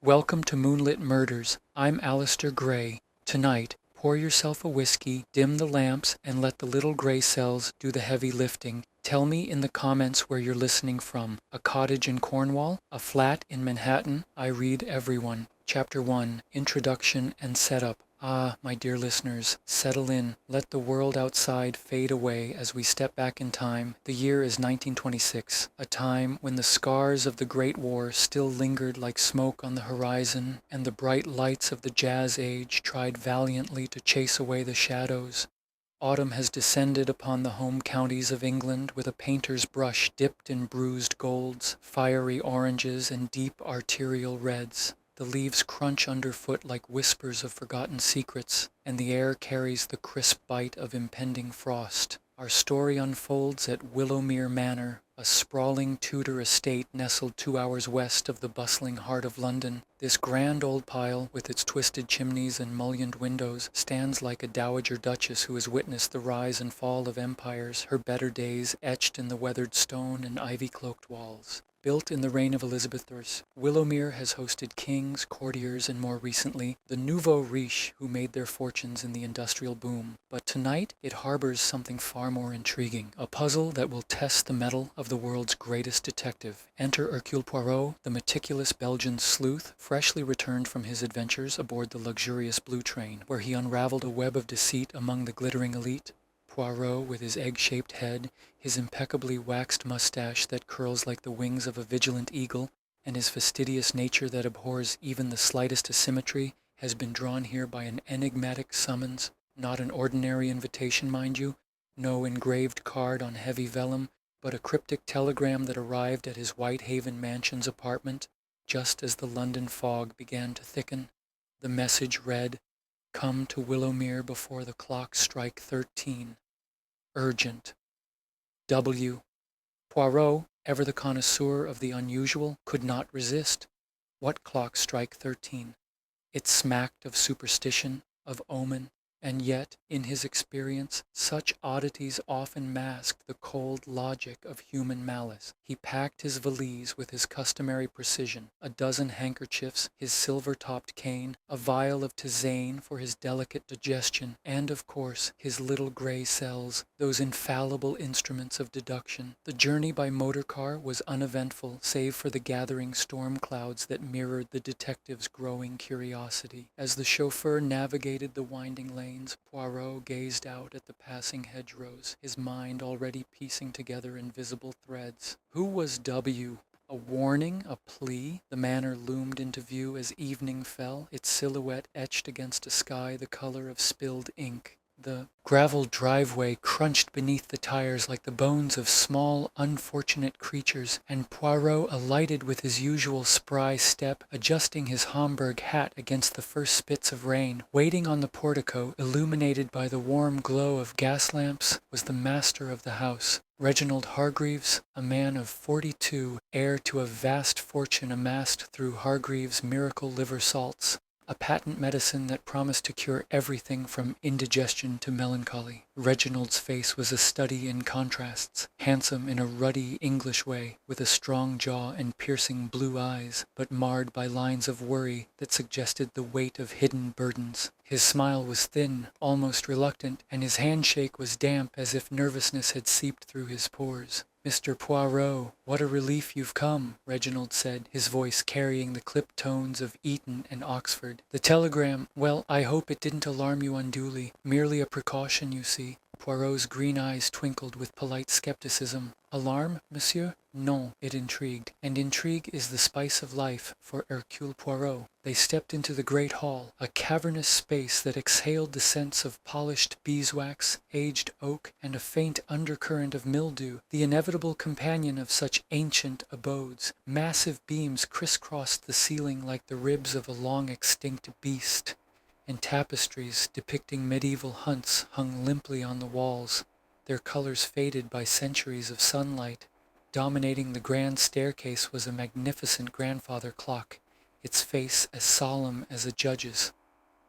Welcome to Moonlit Murders. I'm Alistair Gray. Tonight, pour yourself a whiskey, dim the lamps, and let the little gray cells do the heavy lifting. Tell me in the comments where you're listening from. A cottage in Cornwall? A flat in Manhattan? I read everyone. Chapter 1. Introduction and Setup. Ah, my dear listeners, settle in. Let the world outside fade away as we step back in time. The year is 1926, a time when the scars of the Great War still lingered like smoke on the horizon, and the bright lights of the Jazz Age tried valiantly to chase away the shadows. Autumn has descended upon the home counties of England with a painter's brush dipped in bruised golds, fiery oranges, and deep arterial reds. The leaves crunch underfoot like whispers of forgotten secrets, and the air carries the crisp bite of impending frost. Our story unfolds at Willowmere Manor, a sprawling Tudor estate nestled 2 hours west of the bustling heart of London. This grand old pile, with its twisted chimneys and mullioned windows, stands like a dowager duchess who has witnessed the rise and fall of empires, her better days etched in the weathered stone and ivy-cloaked walls. Built in the reign of Elizabeth I, Willowmere has hosted kings, courtiers, and more recently, the nouveau riche who made their fortunes in the industrial boom. But tonight, it harbors something far more intriguing, a puzzle that will test the mettle of the world's greatest detective. Enter Hercule Poirot, the meticulous Belgian sleuth, freshly returned from his adventures aboard the luxurious Blue Train, where he unraveled a web of deceit among the glittering elite. Poirot, with his egg-shaped head, his impeccably waxed mustache that curls like the wings of a vigilant eagle, and his fastidious nature that abhors even the slightest asymmetry, has been drawn here by an enigmatic summons, not an ordinary invitation, mind you, no engraved card on heavy vellum, but a cryptic telegram that arrived at his Whitehaven Mansions apartment just as the London fog began to thicken. The message read, "Come to Willowmere before the clocks strike 13. Urgent. W." Poirot, ever the connoisseur of the unusual, could not resist. What clock strike 13? It smacked of superstition, of omen, and yet, in his experience, such oddities often masked the cold logic of human malice. He packed his valise with his customary precision, a dozen handkerchiefs, his silver-topped cane, a vial of tisane for his delicate digestion, and, of course, his little gray cells, those infallible instruments of deduction. The journey by motor car was uneventful, save for the gathering storm clouds that mirrored the detective's growing curiosity. As the chauffeur navigated the winding lane, Poirot gazed out at the passing hedgerows, his mind already piecing together invisible threads. Who was W? A warning? A plea? The manor loomed into view as evening fell, its silhouette etched against a sky the color of spilled ink. The gravel driveway crunched beneath the tires like the bones of small, unfortunate creatures, and Poirot alighted with his usual spry step, adjusting his Homburg hat against the first spits of rain. Waiting on the portico, illuminated by the warm glow of gas lamps, was the master of the house, Reginald Hargreaves, a man of 42, heir to a vast fortune amassed through Hargreaves' miracle liver salts, a patent medicine that promised to cure everything from indigestion to melancholy. Reginald's face was a study in contrasts, handsome in a ruddy English way, with a strong jaw and piercing blue eyes, but marred by lines of worry that suggested the weight of hidden burdens. His smile was thin, almost reluctant, and his handshake was damp as if nervousness had seeped through his pores. "Mr. Poirot, what a relief you've come," Reginald said, his voice carrying the clipped tones of Eton and Oxford. "The telegram, well, I hope it didn't alarm you unduly. Merely a precaution, you see." Poirot's green eyes twinkled with polite skepticism. "Alarm, monsieur? Non," it intrigued, and intrigue is the spice of life for Hercule Poirot. They stepped into the great hall, a cavernous space that exhaled the scents of polished beeswax, aged oak, and a faint undercurrent of mildew, the inevitable companion of such ancient abodes. Massive beams crisscrossed the ceiling like the ribs of a long-extinct beast, and tapestries depicting medieval hunts hung limply on the walls, their colors faded by centuries of sunlight. Dominating the grand staircase was a magnificent grandfather clock, its face as solemn as a judge's.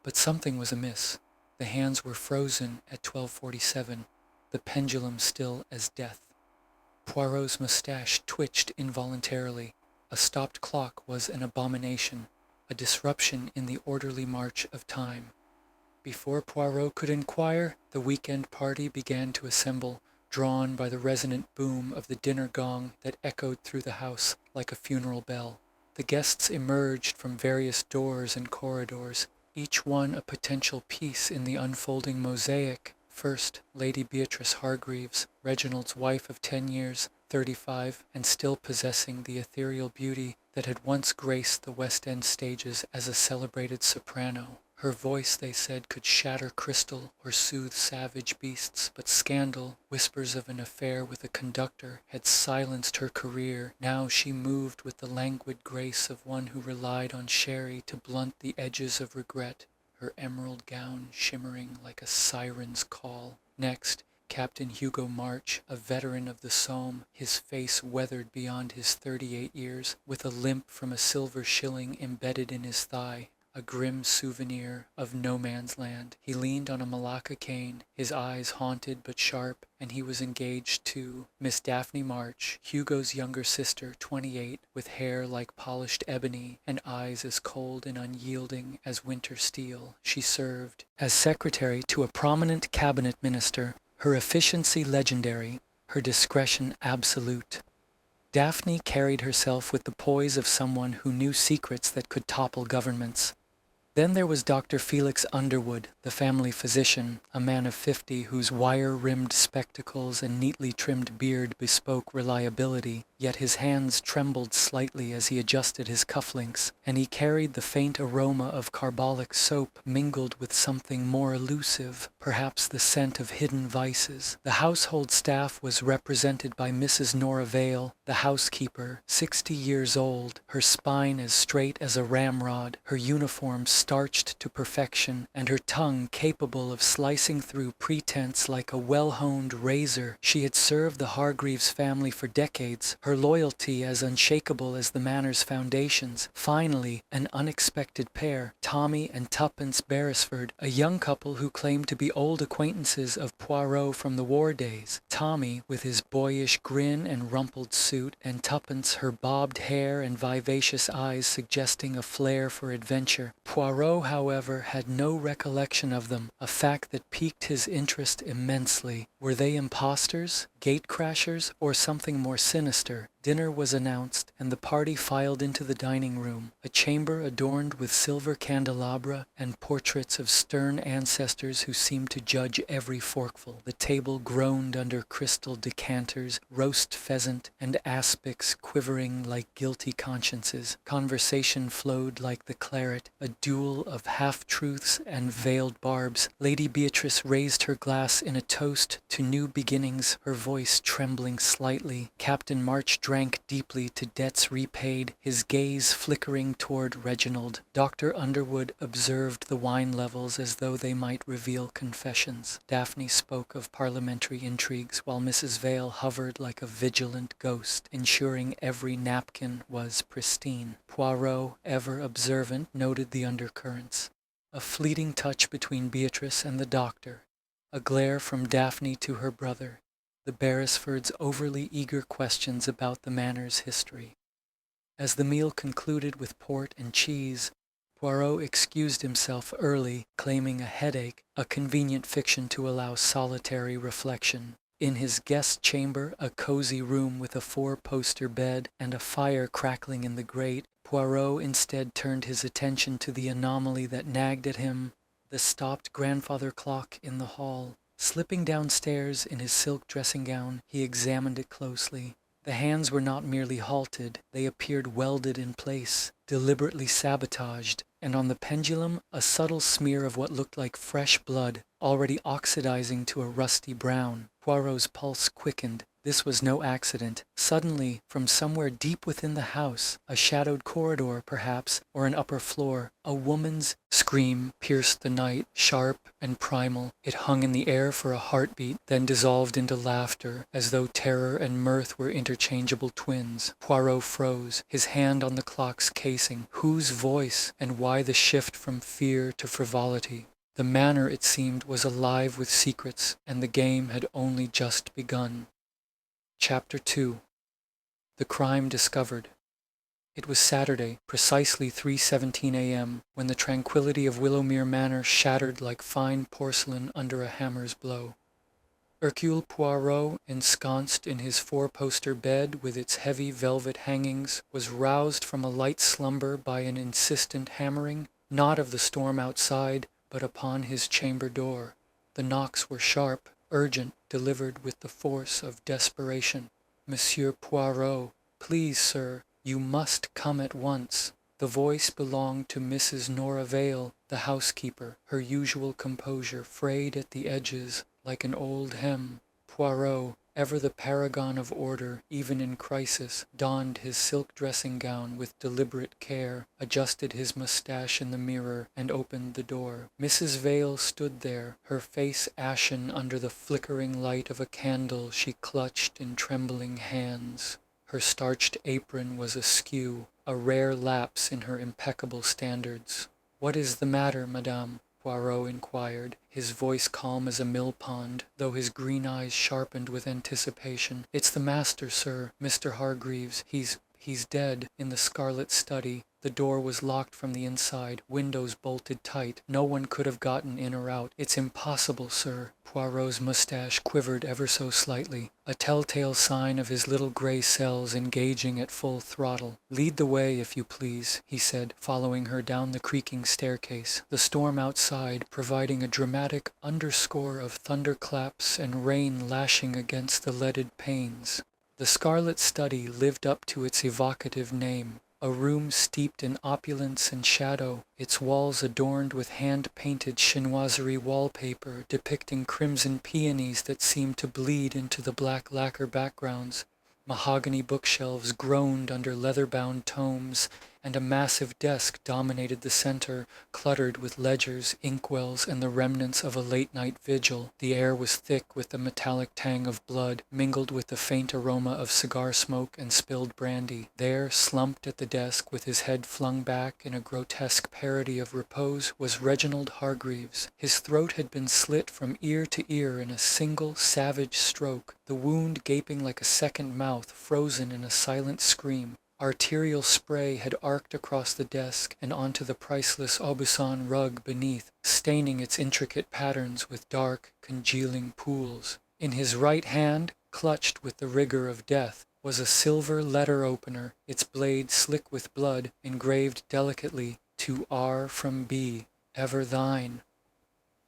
But something was amiss. The hands were frozen at 12:47, the pendulum still as death. Poirot's mustache twitched involuntarily. A stopped clock was an abomination. a disruption in the orderly march of time. Before Poirot could inquire, the weekend party began to assemble, drawn by the resonant boom of the dinner gong that echoed through the house like a funeral bell. The guests emerged from various doors and corridors, each one a potential piece in the unfolding mosaic. First, Lady Beatrice Hargreaves, Reginald's wife of 10 years, 35, and still possessing the ethereal beauty that had once graced the West End stages as a celebrated soprano. Her voice, they said, could shatter crystal or soothe savage beasts, but scandal, whispers of an affair with a conductor, had silenced her career. Now she moved with the languid grace of one who relied on sherry to blunt the edges of regret, her emerald gown shimmering like a siren's call. Next, Captain Hugo March, a veteran of the Somme, his face weathered beyond his 38 years, with a limp from a silver shilling embedded in his thigh, a grim souvenir of no man's land. He leaned on a Malacca cane, his eyes haunted but sharp, and he was engaged to Miss Daphne March, Hugo's younger sister, 28, with hair like polished ebony and eyes as cold and unyielding as winter steel. She served as secretary to a prominent cabinet minister, her efficiency legendary, her discretion absolute. Daphne carried herself with the poise of someone who knew secrets that could topple governments. Then there was Dr. Felix Underwood, the family physician, a man of 50 whose wire-rimmed spectacles and neatly trimmed beard bespoke reliability, yet his hands trembled slightly as he adjusted his cufflinks, and he carried the faint aroma of carbolic soap mingled with something more elusive, perhaps the scent of hidden vices. The household staff was represented by Mrs. Nora Vale, the housekeeper, 60 years old, her spine as straight as a ramrod, her uniform starched to perfection, and her tongue capable of slicing through pretense like a well-honed razor. She had served the Hargreaves family for decades, her loyalty as unshakable as the Manor's foundations. Finally, an unexpected pair, Tommy and Tuppence Beresford, a young couple who claimed to be old acquaintances of Poirot from the war days. Tommy, with his boyish grin and rumpled suit, and Tuppence, her bobbed hair and vivacious eyes suggesting a flair for adventure. Poirot, however, had no recollection of them, a fact that piqued his interest immensely. Were they impostors, gatecrashers, or something more sinister? Dinner was announced, and the party filed into the dining room, a chamber adorned with silver candelabra and portraits of stern ancestors who seemed to judge every forkful. The table groaned under crystal decanters, roast pheasant, and aspics quivering like guilty consciences. Conversation flowed like the claret, a duel of half-truths and veiled barbs. Lady Beatrice raised her glass in a toast to new beginnings, her voice trembling slightly. Captain March drank deeply to debts repaid, his gaze flickering toward Reginald. Dr. Underwood observed the wine levels as though they might reveal confessions. Daphne spoke of parliamentary intrigues, while Mrs. Vale hovered like a vigilant ghost, ensuring every napkin was pristine. Poirot, ever observant, noted the undercurrents. A fleeting touch between Beatrice and the doctor, a glare from Daphne to her brother, the Beresfords' overly eager questions about the Manor's history. As the meal concluded with port and cheese, Poirot excused himself early, claiming a headache, a convenient fiction to allow solitary reflection. In his guest chamber, a cozy room with a 4-poster bed and a fire crackling in the grate, Poirot instead turned his attention to the anomaly that nagged at him, the stopped grandfather clock in the hall. Slipping downstairs in his silk dressing gown, he examined it closely. The hands were not merely halted, they appeared welded in place, deliberately sabotaged, and on the pendulum a subtle smear of what looked like fresh blood, already oxidizing to a rusty brown. Poirot's pulse quickened. This was no accident. Suddenly, from somewhere deep within the house, a shadowed corridor perhaps, or an upper floor, a woman's scream pierced the night, sharp and primal. It hung in the air for a heartbeat, then dissolved into laughter, as though terror and mirth were interchangeable twins. Poirot froze, his hand on the clock's casing. Whose voice, and why the shift from fear to frivolity? The Manor, it seemed, was alive with secrets, and the game had only just begun. Chapter 2. The Crime Discovered. It was Saturday, precisely 3:17 a.m., when the tranquility of Willowmere Manor shattered like fine porcelain under a hammer's blow. Hercule Poirot, ensconced in his four-poster bed with its heavy velvet hangings, was roused from a light slumber by an insistent hammering, not of the storm outside, but upon his chamber door. The knocks were sharp, urgent, delivered with the force of desperation. "Monsieur Poirot, please, sir, you must come at once." The voice belonged to Mrs. Nora Vale, the housekeeper, her usual composure frayed at the edges like an old hem. Poirot, ever the paragon of order, even in crisis, donned his silk dressing-gown with deliberate care, adjusted his moustache in the mirror, and opened the door. Mrs. Vale stood there, her face ashen under the flickering light of a candle she clutched in trembling hands. Her starched apron was askew, a rare lapse in her impeccable standards. "What is the matter, madame?" Poirot inquired, his voice calm as a mill-pond, though his green eyes sharpened with anticipation. "It's the master, sir, Mr. Hargreaves. He's dead, in the Scarlet Study. The door was locked from the inside, windows bolted tight. No one could have gotten in or out. It's impossible, sir." Poirot's moustache quivered ever so slightly, a telltale sign of his little grey cells engaging at full throttle. "Lead the way, if you please," he said, following her down the creaking staircase, the storm outside providing a dramatic underscore of thunderclaps and rain lashing against the leaded panes. The Scarlet Study lived up to its evocative name. A room steeped in opulence and shadow, its walls adorned with hand-painted chinoiserie wallpaper depicting crimson peonies that seemed to bleed into the black lacquer backgrounds. Mahogany bookshelves groaned under leather-bound tomes, and a massive desk dominated the center, cluttered with ledgers, inkwells, and the remnants of a late-night vigil. The air was thick with the metallic tang of blood, mingled with the faint aroma of cigar smoke and spilled brandy. There, slumped at the desk, with his head flung back in a grotesque parody of repose, was Reginald Hargreaves. His throat had been slit from ear to ear in a single savage stroke, the wound gaping like a second mouth frozen in a silent scream. Arterial spray had arced across the desk and onto the priceless Aubusson rug beneath, staining its intricate patterns with dark, congealing pools. In his right hand, clutched with the rigor of death, was a silver letter opener, its blade slick with blood, engraved delicately, "To R from B, ever thine."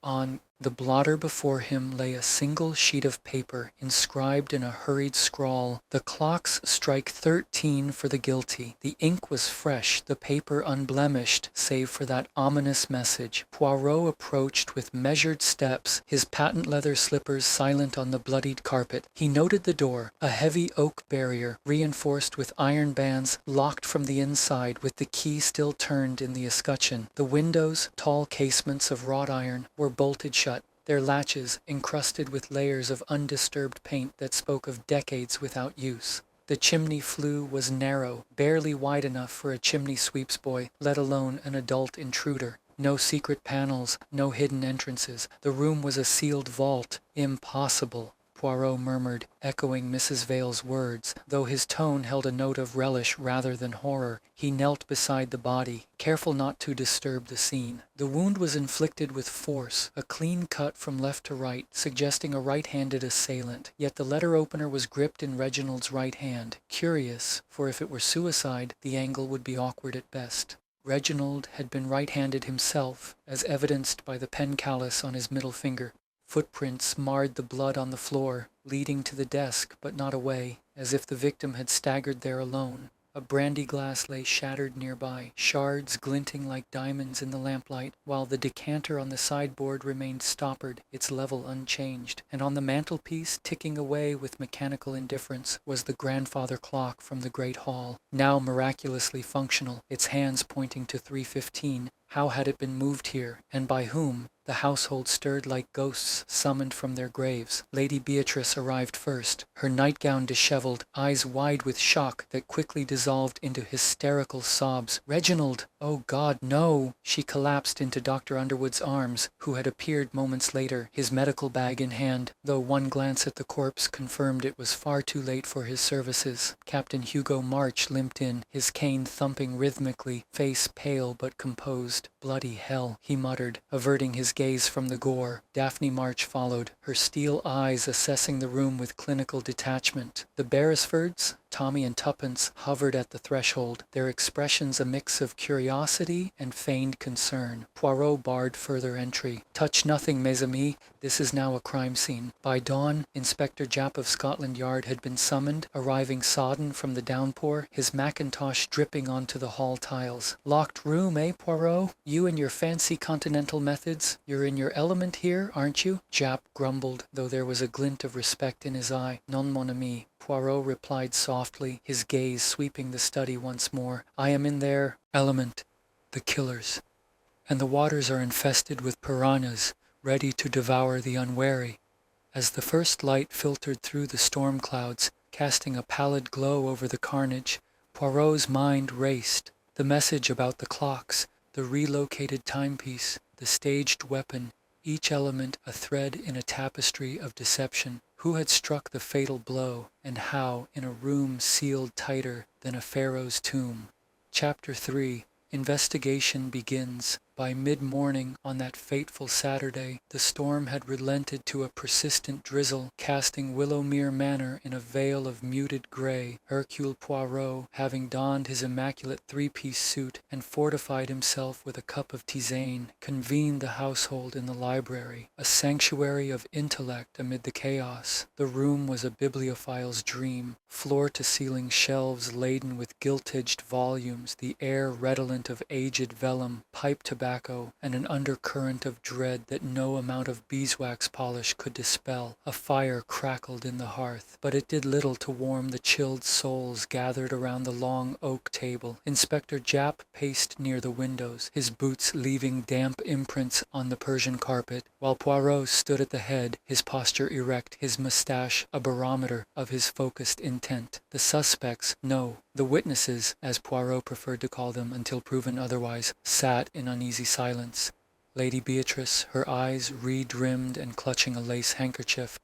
On the blotter before him lay a single sheet of paper, inscribed in a hurried scrawl, "The clocks strike 13 for the guilty." The ink was fresh, the paper unblemished, save for that ominous message. Poirot approached with measured steps, his patent leather slippers silent on the bloodied carpet. He noted the door, a heavy oak barrier, reinforced with iron bands, locked from the inside, with the key still turned in the escutcheon. The windows, tall casements of wrought iron, were bolted shut, their latches encrusted with layers of undisturbed paint that spoke of decades without use. The chimney flue was narrow, barely wide enough for a chimney sweep's boy, let alone an adult intruder. No secret panels, no hidden entrances. The room was a sealed vault. "Impossible," Poirot murmured, echoing Mrs. Vale's words, though his tone held a note of relish rather than horror. He knelt beside the body, careful not to disturb the scene. The wound was inflicted with force, a clean cut from left to right, suggesting a right-handed assailant, yet the letter opener was gripped in Reginald's right hand. Curious, for if it were suicide, the angle would be awkward at best. Reginald had been right-handed himself, as evidenced by the pen callus on his middle finger. Footprints marred the blood on the floor, leading to the desk, but not away, as if the victim had staggered there alone. A brandy glass lay shattered nearby, shards glinting like diamonds in the lamplight, while the decanter on the sideboard remained stoppered, its level unchanged. And on the mantelpiece, ticking away with mechanical indifference, was the grandfather clock from the great hall, now miraculously functional, its hands pointing to 3:15. How had it been moved here, and by whom? The household stirred like ghosts summoned from their graves. Lady Beatrice arrived first, her nightgown disheveled, eyes wide with shock that quickly dissolved into hysterical sobs. "Reginald! Oh God, no!" She collapsed into Dr. Underwood's arms, who had appeared moments later, his medical bag in hand, though one glance at the corpse confirmed it was far too late for his services. Captain Hugo March limped in, his cane thumping rhythmically, face pale but composed. "Bloody hell," he muttered, averting his gaze from the gore. Daphne March followed, her steel eyes assessing the room with clinical detachment. The Beresfords, Tommy and Tuppence, hovered at the threshold, their expressions a mix of curiosity and feigned concern. Poirot barred further entry. "Touch nothing, mes amis. This is now a crime scene." By dawn, Inspector Japp of Scotland Yard had been summoned, arriving sodden from the downpour, his mackintosh dripping onto the hall tiles. "Locked room, eh, Poirot? You and your fancy continental methods. You're in your element here, aren't you?" Japp grumbled, though there was a glint of respect in his eye. "Non, mon ami." Poirot replied softly, his gaze sweeping the study once more. "I am in their element, the killers. And the waters are infested with piranhas, ready to devour the unwary." As the first light filtered through the storm clouds, casting a pallid glow over the carnage, Poirot's mind raced. The message about the clocks, the relocated timepiece, the staged weapon, each element a thread in a tapestry of deception. Who had struck the fatal blow, and how in a room sealed tighter than a pharaoh's tomb? Chapter 3. Investigation begins. By mid-morning on that fateful Saturday, the storm had relented to a persistent drizzle, casting Willowmere Manor in a veil of muted grey. Hercule Poirot, having donned his immaculate three-piece suit and fortified himself with a cup of tisane, convened the household in the library, a sanctuary of intellect amid the chaos. The room was a bibliophile's dream, floor-to-ceiling shelves laden with gilt-edged volumes, the air redolent of aged vellum, pipe tobacco, and an undercurrent of dread that no amount of beeswax polish could dispel. A fire crackled in the hearth, but it did little to warm the chilled souls gathered around the long oak table. Inspector Japp paced near the windows, his boots leaving damp imprints on the Persian carpet, while Poirot stood at the head, his posture erect, his moustache a barometer of his focused intent. The suspects, no, the witnesses, as Poirot preferred to call them until proven otherwise, sat in uneasy silence. Lady Beatrice, her eyes re-drimmed and clutching a lace handkerchief.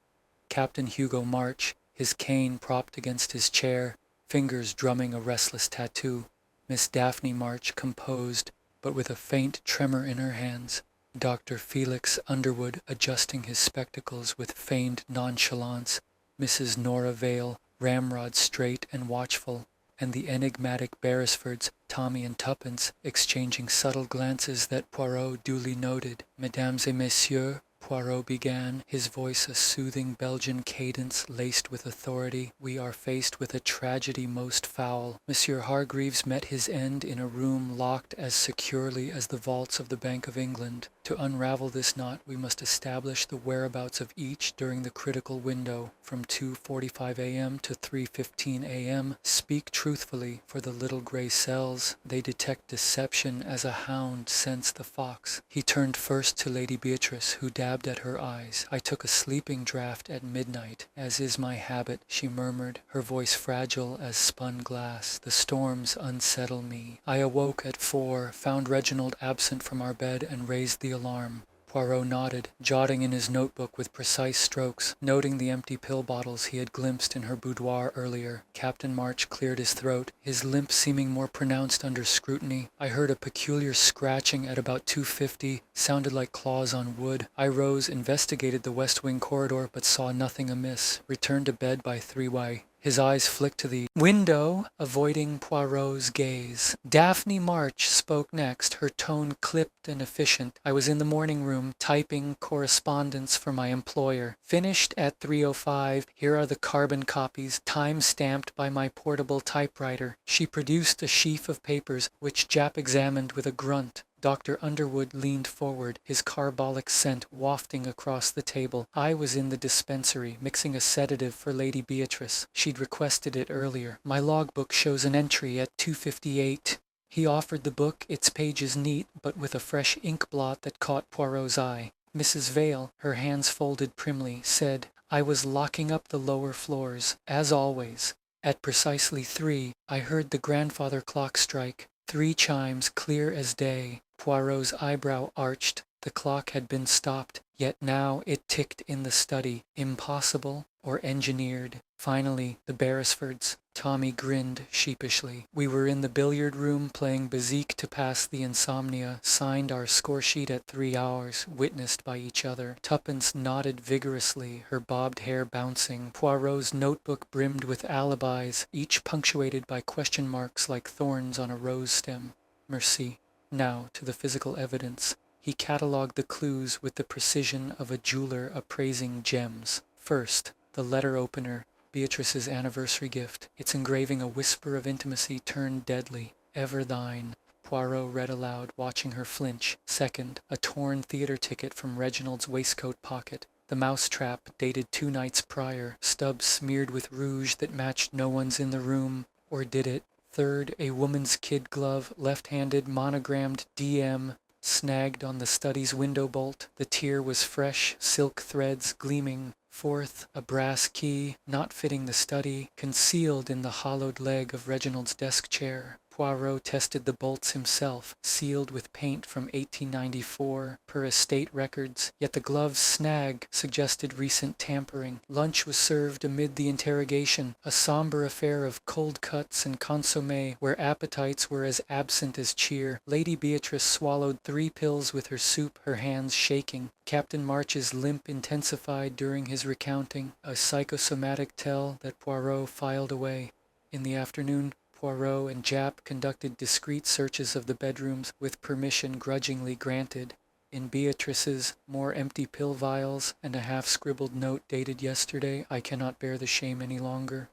Captain Hugo March, his cane propped against his chair, fingers drumming a restless tattoo. Miss Daphne March, composed, but with a faint tremor in her hands. Dr. Felix Underwood, adjusting his spectacles with feigned nonchalance. Mrs. Nora Vale, ramrod straight and watchful. And the enigmatic Beresfords, Tommy and Tuppence, exchanging subtle glances that Poirot duly noted. "Mesdames et messieurs," Poirot began, his voice a soothing Belgian cadence laced with authority, "we are faced with a tragedy most foul. Monsieur Hargreaves met his end in a room locked as securely as the vaults of the Bank of England. To unravel this knot, we must establish the whereabouts of each during the critical window, from 2:45 a.m. to 3:15 a.m. Speak truthfully, for the little grey cells, they detect deception as a hound scents the fox." He turned first to Lady Beatrice, who dabbed at her eyes. "I took a sleeping draught at midnight, as is my habit," she murmured, her voice fragile as spun glass. "The storms unsettle me. I awoke at 4, found Reginald absent from our bed, and raised the alarm." Poirot nodded, jotting in his notebook with precise strokes, noting the empty pill bottles he had glimpsed in her boudoir earlier. Captain March cleared his throat, his limp seeming more pronounced under scrutiny. "I heard a peculiar scratching at about 2:50, sounded like claws on wood. I rose, investigated the west wing corridor, but saw nothing amiss. Returned to bed by 3. His eyes flicked to the window, avoiding Poirot's gaze. Daphne March spoke next, her tone clipped and efficient. "I was in the morning room, typing correspondence for my employer. Finished at 3:05. Here are the carbon copies, time-stamped by my portable typewriter." She produced a sheaf of papers, which Japp examined with a grunt. Dr. Underwood leaned forward, his carbolic scent wafting across the table. "I was in the dispensary, mixing a sedative for Lady Beatrice. She'd requested it earlier. My logbook shows an entry at 2:58. He offered the book, its pages neat, but with a fresh ink blot that caught Poirot's eye. Mrs. Vale, her hands folded primly, said, "I was locking up the lower floors, as always. At precisely 3, I heard the grandfather clock strike. 3 chimes, clear as day." Poirot's eyebrow arched. The clock had been stopped, yet now it ticked in the study. Impossible or engineered? Finally, the Beresfords. Tommy grinned sheepishly. "We were in the billiard room playing bezique to pass the insomnia, signed our score sheet at 3 hours, witnessed by each other." Tuppence nodded vigorously, her bobbed hair bouncing. Poirot's notebook brimmed with alibis, each punctuated by question marks like thorns on a rose stem. Merci. Now to the physical evidence. He catalogued the clues with the precision of a jeweler appraising gems. First, the letter opener, Beatrice's anniversary gift, its engraving a whisper of intimacy turned deadly. "Ever thine," Poirot read aloud, watching her flinch. Second, a torn theater ticket from Reginald's waistcoat pocket. The mousetrap, dated 2 nights prior, stubs smeared with rouge that matched no one's in the room. Or did it? Third, a woman's kid glove, left-handed, monogrammed DM, snagged on the study's window bolt. The tier was fresh, silk threads gleaming. Fourth, a brass key, not fitting the study, concealed in the hollowed leg of Reginald's desk chair. Poirot tested the bolts himself, sealed with paint from 1894, per estate records, yet the glove's snag suggested recent tampering. Lunch was served amid the interrogation, a somber affair of cold cuts and consommé, where appetites were as absent as cheer. Lady Beatrice swallowed 3 pills with her soup, her hands shaking. Captain March's limp intensified during his recounting, a psychosomatic tell that Poirot filed away. In the afternoon, Poirot and Japp conducted discreet searches of the bedrooms, with permission grudgingly granted. In Beatrice's, more empty pill vials and a half-scribbled note dated yesterday, "I cannot bear the shame any longer."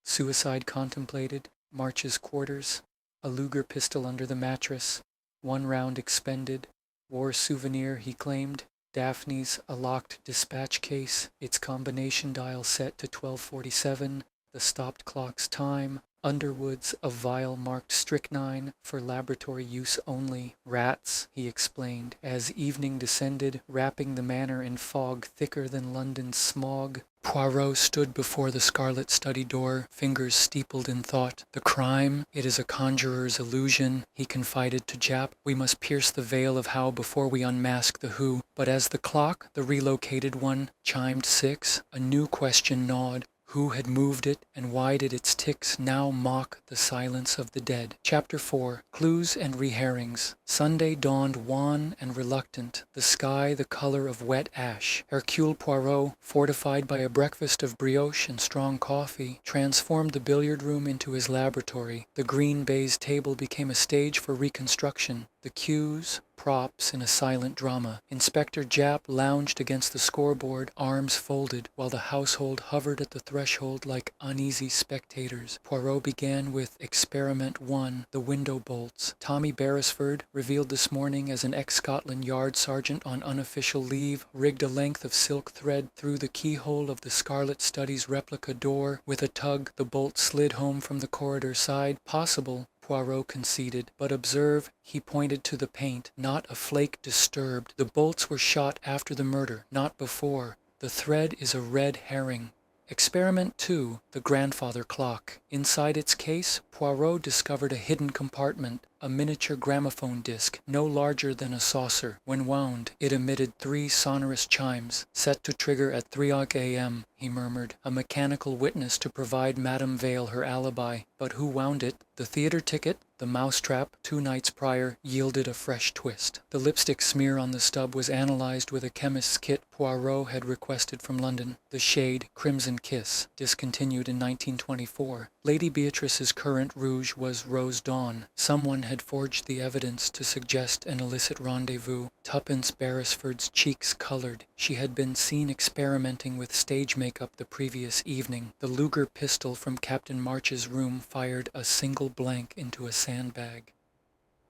Suicide contemplated. March's quarters. A Luger pistol under the mattress. 1 round expended. War souvenir, he claimed. Daphne's, a locked dispatch case, its combination dial set to 12:47, the stopped clock's time. Underwood's, a vial marked strychnine, for laboratory use only. Rats, he explained, as evening descended, wrapping the manor in fog thicker than London's smog. Poirot stood before the scarlet study door, fingers steepled in thought. "The crime? It is a conjurer's illusion," he confided to Japp. "We must pierce the veil of how before we unmask the who." But as the clock, the relocated one, chimed 6, a new question gnawed. Who had moved it, and why did its ticks now mock the silence of the dead? Chapter 4. Clues and Reherrings. Sunday dawned wan and reluctant, the sky the color of wet ash. Hercule Poirot, fortified by a breakfast of brioche and strong coffee, transformed the billiard room into his laboratory. The green baize table became a stage for reconstruction. The cues, props in a silent drama. Inspector Japp lounged against the scoreboard, arms folded, while the household hovered at the threshold like uneasy spectators. Poirot began with Experiment 1, the window bolts. Tommy Beresford, revealed this morning as an ex-Scotland Yard sergeant on unofficial leave, rigged a length of silk thread through the keyhole of the Scarlet Study's replica door. With a tug, the bolt slid home from the corridor side. Possible, Poirot conceded, but observe, he pointed to the paint, not a flake disturbed. The bolts were shot after the murder, not before. The thread is a red herring. Experiment 2, the grandfather clock. Inside its case, Poirot discovered a hidden compartment, a miniature gramophone disc, no larger than a saucer. When wound, it emitted 3 sonorous chimes, set to trigger at 3 a.m., he murmured, a mechanical witness to provide Madame Vale her alibi. But who wound it? The theater ticket, the mousetrap, 2 nights prior, yielded a fresh twist. The lipstick smear on the stub was analyzed with a chemist's kit Poirot had requested from London. The shade Crimson Kiss, discontinued in 1924. Lady Beatrice's current rouge was Rose Dawn. Someone had forged the evidence to suggest an illicit rendezvous. Tuppence Beresford's cheeks colored. She had been seen experimenting with stage makeup the previous evening. The Luger pistol from Captain March's room fired a single blank into a sandbag.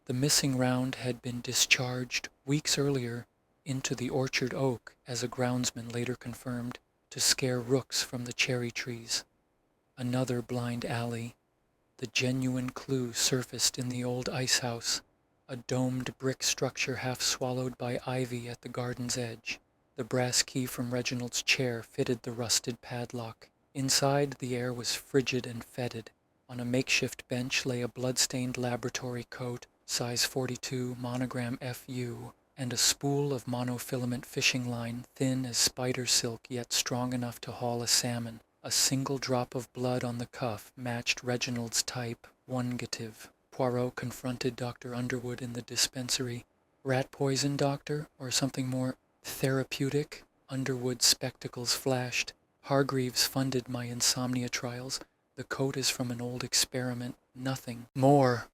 The missing round had been discharged weeks earlier into the orchard oak, as a groundsman later confirmed, to scare rooks from the cherry trees. Another blind alley. The genuine clue surfaced in the old ice house, a domed brick structure half swallowed by ivy at the garden's edge. The brass key from Reginald's chair fitted the rusted padlock. Inside, the air was frigid and fetid. On a makeshift bench lay a blood-stained laboratory coat, size 42, monogram FU, and a spool of monofilament fishing line, thin as spider silk yet strong enough to haul a salmon. A single drop of blood on the cuff matched Reginald's type, 1-gative. Poirot confronted Dr. Underwood in the dispensary. Rat poison, doctor, or something more therapeutic? Underwood's spectacles flashed. Hargreaves funded my insomnia trials. The coat is from an old experiment. Nothing more.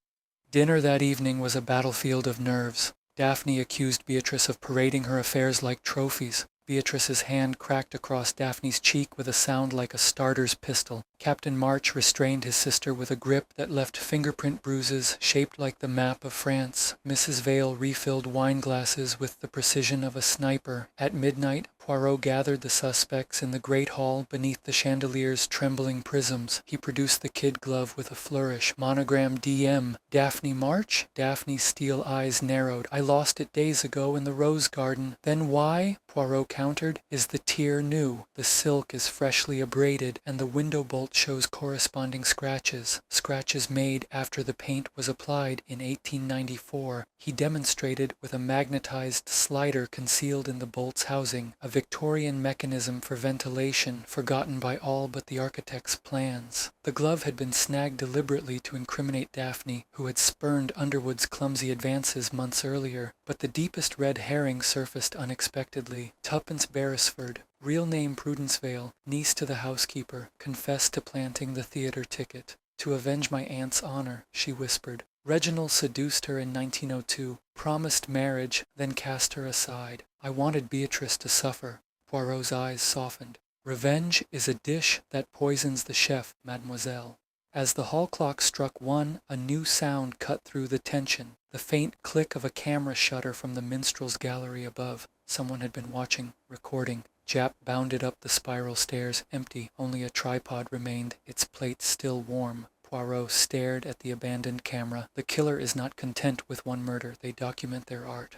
Dinner that evening was a battlefield of nerves. Daphne accused Beatrice of parading her affairs like trophies. Beatrice's hand cracked across Daphne's cheek with a sound like a starter's pistol. Captain March restrained his sister with a grip that left fingerprint bruises shaped like the map of France. Mrs. Vale refilled wine glasses with the precision of a sniper. At midnight, Poirot gathered the suspects in the great hall beneath the chandelier's trembling prisms. He produced the kid glove with a flourish. Monogram DM. Daphne March? Daphne's steel eyes narrowed. I lost it days ago in the rose garden. Then why? Poirot countered. Is the tear new? The silk is freshly abraded, and the window bolt shows corresponding scratches. Scratches made after the paint was applied in 1894. He demonstrated with a magnetized slider concealed in the bolt's housing, a Victorian mechanism for ventilation forgotten by all but the architect's plans. The glove had been snagged deliberately to incriminate Daphne, who had spurned Underwood's clumsy advances months earlier, but the deepest red herring surfaced unexpectedly. Tuppence Beresford, real name Prudence Vale, niece to the housekeeper, confessed to planting the theater ticket. To avenge my aunt's honor, she whispered. Reginald seduced her in 1902, promised marriage, then cast her aside. I wanted Beatrice to suffer. Poirot's eyes softened. Revenge is a dish that poisons the chef, mademoiselle. As the hall clock struck 1, a new sound cut through the tension. The faint click of a camera shutter from the minstrel's gallery above. Someone had been watching, recording. Jap bounded up the spiral stairs, empty. Only a tripod remained, its plate still warm. Poirot stared at the abandoned camera. The killer is not content with one murder. They document their art.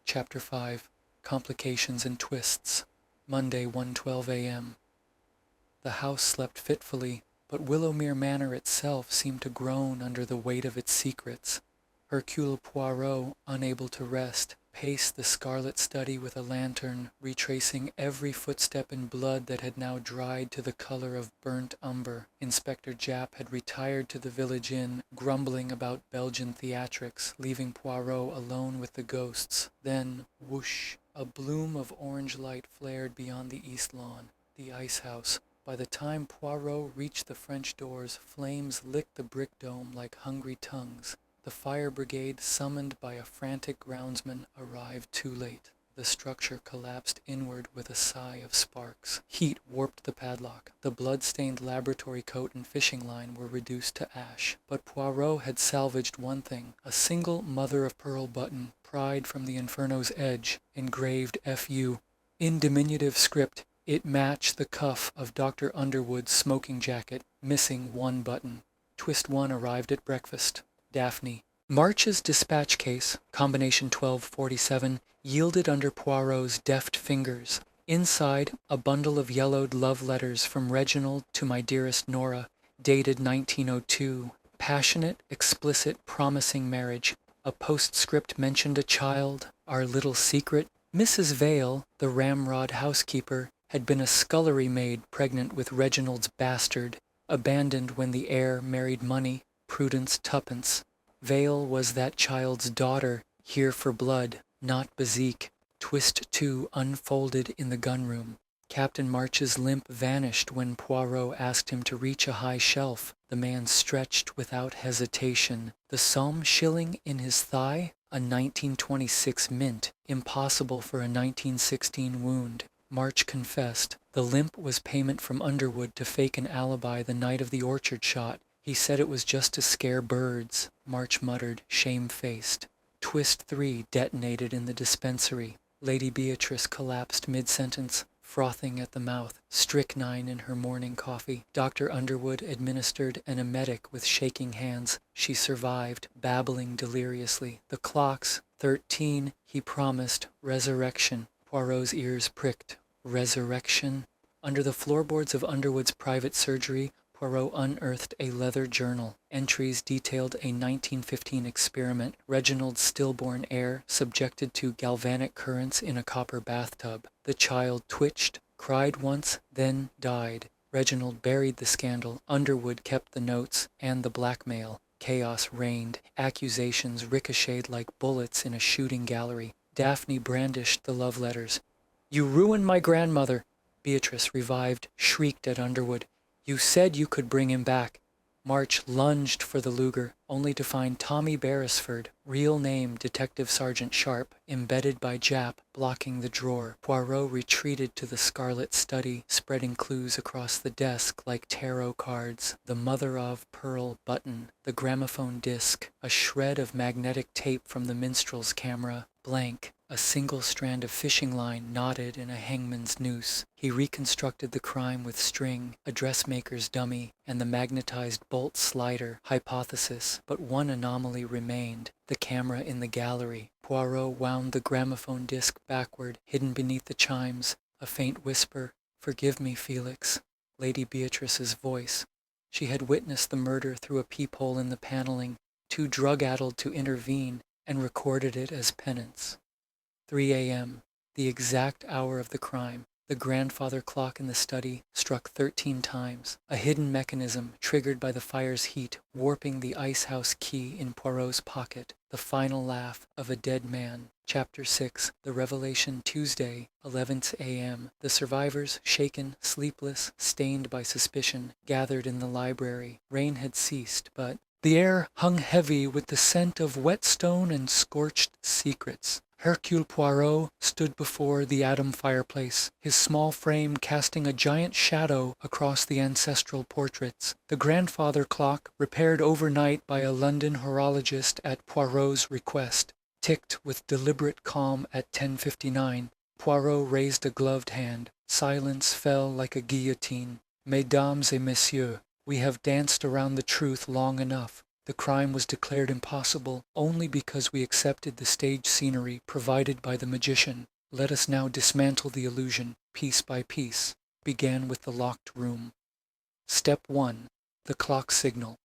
Chapter 5. Complications and Twists. Monday, 1:12 a.m. The house slept fitfully, but Willowmere Manor itself seemed to groan under the weight of its secrets. Hercule Poirot, unable to rest, paced the scarlet study with a lantern, retracing every footstep in blood that had now dried to the color of burnt umber. Inspector Japp had retired to the village inn, grumbling about Belgian theatrics, leaving Poirot alone with the ghosts. Then, whoosh, a bloom of orange light flared beyond the east lawn, the ice house. By the time Poirot reached the French doors, flames licked the brick dome like hungry tongues. The fire brigade, summoned by a frantic groundsman, arrived too late. The structure collapsed inward with a sigh of sparks. Heat warped the padlock. The blood-stained laboratory coat and fishing line were reduced to ash. But Poirot had salvaged one thing, a single mother-of-pearl button, pried from the inferno's edge, engraved FU. In diminutive script, it matched the cuff of Dr. Underwood's smoking jacket, missing one button. Twist 1 arrived at breakfast. Daphne. March's dispatch case, combination 1247, yielded under Poirot's deft fingers. Inside, a bundle of yellowed love letters from Reginald to my dearest Nora, dated 1902. Passionate, explicit, promising marriage. A postscript mentioned a child, our little secret. Mrs. Vale, the ramrod housekeeper, had been a scullery maid pregnant with Reginald's bastard, abandoned when the heir married money. Prudence Tuppence. Vale was that child's daughter, here for blood, not Bezique. Twist 2 unfolded in the gunroom. Captain March's limp vanished when Poirot asked him to reach a high shelf. The man stretched without hesitation. The Somme shilling in his thigh? A 1926 mint, impossible for a 1916 wound. March confessed. The limp was payment from Underwood to fake an alibi the night of the orchard shot. He said it was just to scare birds, March muttered, shame-faced. Twist 3 detonated in the dispensary. Lady Beatrice collapsed mid-sentence. frothing at the mouth, strychnine in her morning coffee. Dr. Underwood administered an emetic with shaking hands. She survived, babbling deliriously. The clocks, 13, he promised. Resurrection. Poirot's ears pricked. Resurrection? Under the floorboards of Underwood's private surgery, Poirot unearthed a leather journal. Entries detailed a 1915 experiment, Reginald's stillborn heir subjected to galvanic currents in a copper bathtub. The child twitched, cried once, then died. Reginald buried the scandal. Underwood kept the notes and the blackmail. Chaos reigned. Accusations ricocheted like bullets in a shooting gallery. Daphne brandished the love letters. "You ruined my grandmother." Beatrice, revived, shrieked at Underwood. "You said you could bring him back." March lunged for the Luger, only to find Tommy Beresford, real name Detective Sergeant Sharp, embedded by Jap, blocking the drawer. Poirot retreated to the scarlet study, spreading clues across the desk like tarot cards. The mother-of-pearl button, the gramophone disc, a shred of magnetic tape from the minstrel's camera, blank. A single strand of fishing line knotted in a hangman's noose. He reconstructed the crime with string, a dressmaker's dummy, and the magnetized bolt slider hypothesis, but one anomaly remained, the camera in the gallery. Poirot wound the gramophone disc backward, hidden beneath the chimes, a faint whisper, "Forgive me, Felix," Lady Beatrice's voice. She had witnessed the murder through a peephole in the paneling, too drug-addled to intervene, and recorded it as penance. 3 a.m., the exact hour of the crime. The grandfather clock in the study struck 13 times, a hidden mechanism triggered by the fire's heat, warping the icehouse key in Poirot's pocket. The final laugh of a dead man. Chapter 6, The Revelation, Tuesday, 11 a.m. The survivors, shaken, sleepless, stained by suspicion, gathered in the library. Rain had ceased, but the air hung heavy with the scent of whetstone and scorched secrets. Hercule Poirot stood before the atom fireplace, his small frame casting a giant shadow across the ancestral portraits. The grandfather clock, repaired overnight by a London horologist at Poirot's request, ticked with deliberate calm at 10:59. Poirot raised a gloved hand. Silence fell like a guillotine. "Mesdames et messieurs, we have danced around the truth long enough. The crime was declared impossible only because we accepted the stage scenery provided by the magician. Let us now dismantle the illusion, piece by piece." Began with the locked room. Step 1. The clock signal.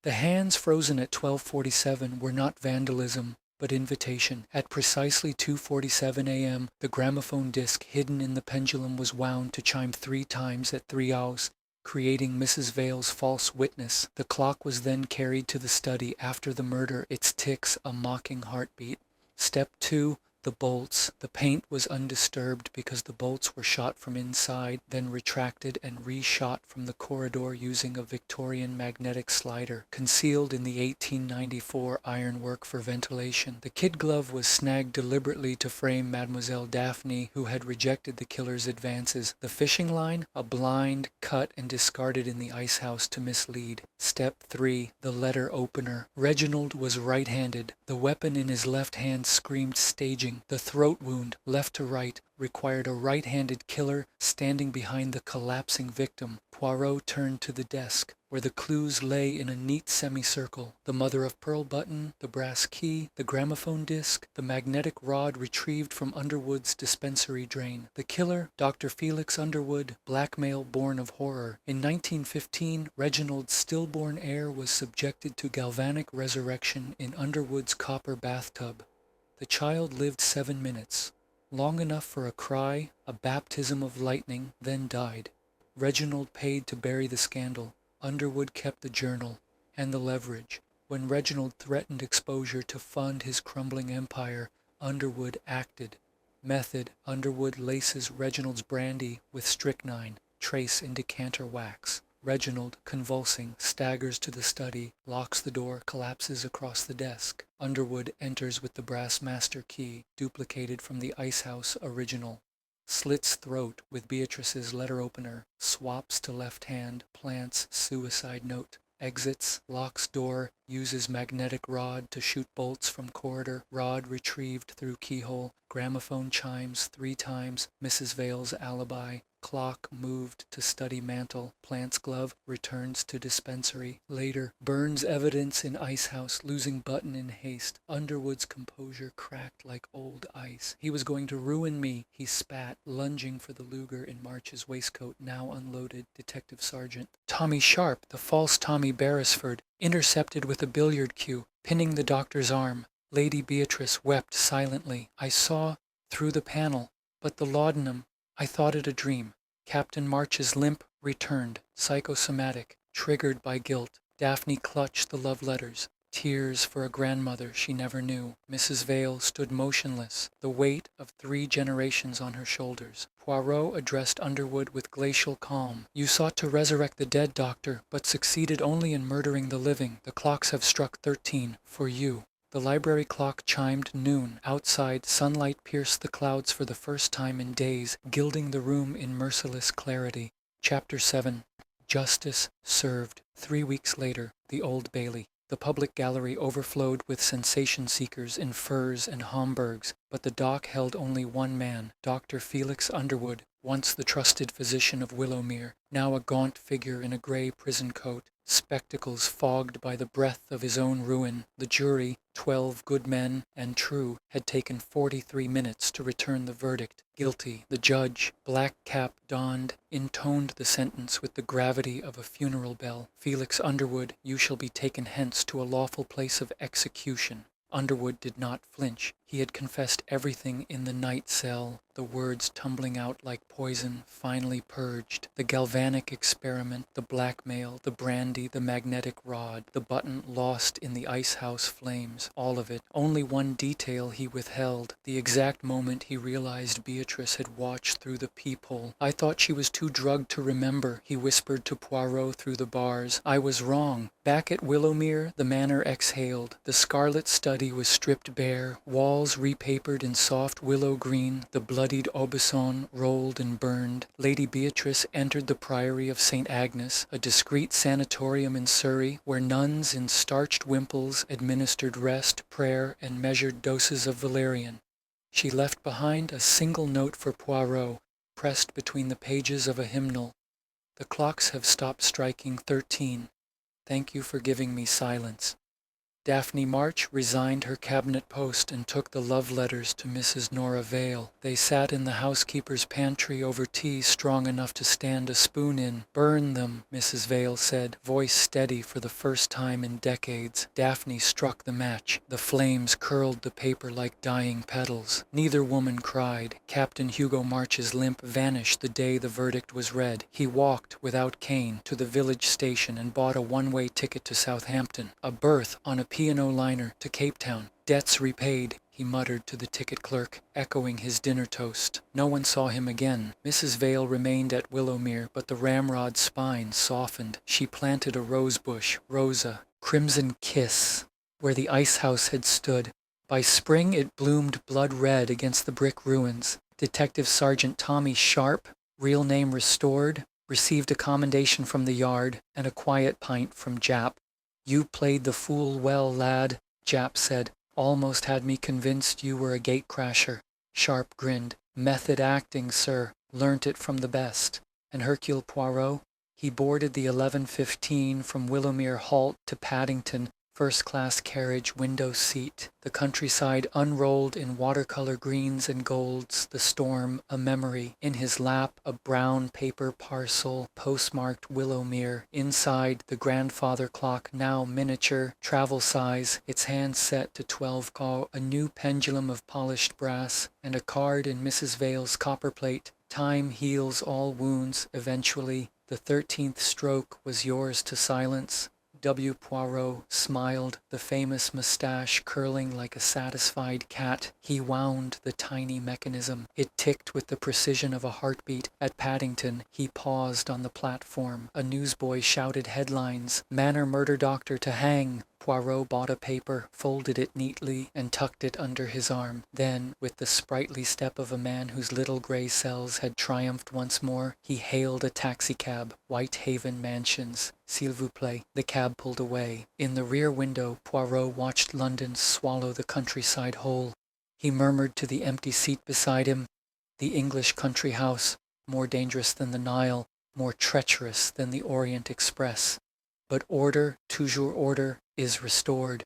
The hands frozen at 12:47 were not vandalism, but invitation. At precisely 2:47 a.m., the gramophone disc hidden in the pendulum was wound to chime 3 times at 3 hours, creating Mrs. Vale's false witness. The clock was then carried to the study after the murder, its ticks a mocking heartbeat. Step 2. The bolts. The paint was undisturbed because the bolts were shot from inside, then retracted and reshot from the corridor using a Victorian magnetic slider, concealed in the 1894 ironwork for ventilation. The kid glove was snagged deliberately to frame Mademoiselle Daphne, who had rejected the killer's advances. The fishing line, a blind, cut and discarded in the icehouse to mislead. Step 3. The letter opener. Reginald was right-handed. The weapon in his left hand screamed staging. The throat wound, left to right, required a right-handed killer standing behind the collapsing victim. Poirot turned to the desk, where the clues lay in a neat semicircle. The mother-of-pearl button, the brass key, the gramophone disc, the magnetic rod retrieved from Underwood's dispensary drain. The killer, Dr. Felix Underwood, blackmail born of horror. In 1915, Reginald's stillborn heir was subjected to galvanic resurrection in Underwood's copper bathtub. The child lived 7 minutes, long enough for a cry, a baptism of lightning, then died. Reginald paid to bury the scandal. Underwood kept the journal and the leverage. When Reginald threatened exposure to fund his crumbling empire, Underwood acted. Method: Underwood laces Reginald's brandy with strychnine, trace in decanter wax. Reginald, convulsing, staggers to the study, locks the door, collapses across the desk. Underwood enters with the brass master key, duplicated from the icehouse original. Slits throat with Beatrice's letter opener, swaps to left hand, plants suicide note. exits, locks door, uses magnetic rod to shoot bolts from corridor, rod retrieved through keyhole, gramophone chimes 3 times, Mrs. Vale's alibi, clock moved to study mantle, plant's glove returns to dispensary. Later, burns evidence in ice house, losing button in haste. Underwood's composure cracked like old ice. He was going to ruin me, he spat, lunging for the Luger in March's waistcoat, now unloaded. Detective Sergeant Tommy Sharp, the false Tommy Beresford, intercepted with a billiard cue, pinning the doctor's arm. Lady Beatrice wept silently. I saw through the panel, but the laudanum, I thought it a dream. Captain March's limp returned, psychosomatic, triggered by guilt. Daphne clutched the love letters, tears for a grandmother she never knew. Mrs. Vale stood motionless, the weight of 3 generations on her shoulders. Poirot addressed Underwood with glacial calm. You sought to resurrect the dead, doctor, but succeeded only in murdering the living. The clocks have struck 13, for you. The library clock chimed noon. Outside, sunlight pierced the clouds for the first time in days, gilding the room in merciless clarity. Chapter 7. Justice served. 3 weeks later, the Old Bailey. The public gallery overflowed with sensation seekers in furs and Homburgs, but the dock held only one man, Dr. Felix Underwood, once the trusted physician of Willowmere, now a gaunt figure in a grey prison coat, spectacles fogged by the breath of his own ruin. The jury, 12 good men and true, had taken 43 minutes to return the verdict. Guilty. The judge, black cap donned, intoned the sentence with the gravity of a funeral bell. Felix Underwood, you shall be taken hence to a lawful place of execution. Underwood did not flinch. He had confessed everything in the night cell, the words tumbling out like poison, finally purged. The galvanic experiment, the blackmail, the brandy, the magnetic rod, the button lost in the ice house flames, all of it. Only one detail he withheld, the exact moment he realized Beatrice had watched through the peephole. I thought she was too drugged to remember, he whispered to Poirot through the bars. I was wrong. Back at Willowmere, the manor exhaled. The scarlet study was stripped bare, walls repapered in soft willow green, the bloodied Aubusson rolled and burned. Lady Beatrice entered the Priory of St. Agnes, a discreet sanatorium in Surrey, where nuns in starched wimples administered rest, prayer, and measured doses of valerian. She left behind a single note for Poirot, pressed between the pages of a hymnal. The clocks have stopped striking 13. Thank you for giving me silence. Daphne March resigned her cabinet post and took the love letters to Mrs. Nora Vale. They sat in the housekeeper's pantry over tea strong enough to stand a spoon in. Burn them, Mrs. Vale said, voice steady for the first time in decades. Daphne struck the match. The flames curled the paper like dying petals. Neither woman cried. Captain Hugo March's limp vanished the day the verdict was read. He walked, without cane, to the village station and bought a one-way ticket to Southampton. A berth on a P&O liner to Cape Town. Debts repaid, he muttered to the ticket clerk, echoing his dinner toast. No one saw him again. Mrs. Vale remained at Willowmere, but the ramrod's spine softened. She planted a rosebush, Rosa, crimson kiss, where the ice house had stood. By spring it bloomed blood red against the brick ruins. Detective Sergeant Tommy Sharp, real name restored, received a commendation from the yard and a quiet pint from Jap. You played the fool well, lad, Jap said. Almost had me convinced you were a gatecrasher. Sharp grinned. Method acting, sir. Learnt it from the best. And Hercule Poirot? He boarded the 11:15 from Willowmere Halt to Paddington, first-class carriage, window seat. The countryside unrolled in watercolor greens and golds, the storm a memory. In his lap a brown paper parcel, postmarked Willowmere. Inside the grandfather clock, now miniature, travel size, its hands set to 12 call, a new pendulum of polished brass, and a card in Mrs. Vale's copperplate. Time heals all wounds eventually. The 13th stroke was yours to silence. W. Poirot smiled, the famous moustache curling like a satisfied cat. He wound the tiny mechanism. It ticked with the precision of a heartbeat. At Paddington, he paused on the platform. A newsboy shouted headlines. Manor murder doctor to hang. Poirot bought a paper, folded it neatly, and tucked it under his arm. Then, with the sprightly step of a man whose little grey cells had triumphed once more, he hailed a taxicab. Whitehaven Mansions. S'il vous plaît. The cab pulled away. In the rear window, Poirot watched London swallow the countryside whole. He murmured to the empty seat beside him, "The English country house, more dangerous than the Nile, more treacherous than the Orient Express. But order, toujours order, is restored."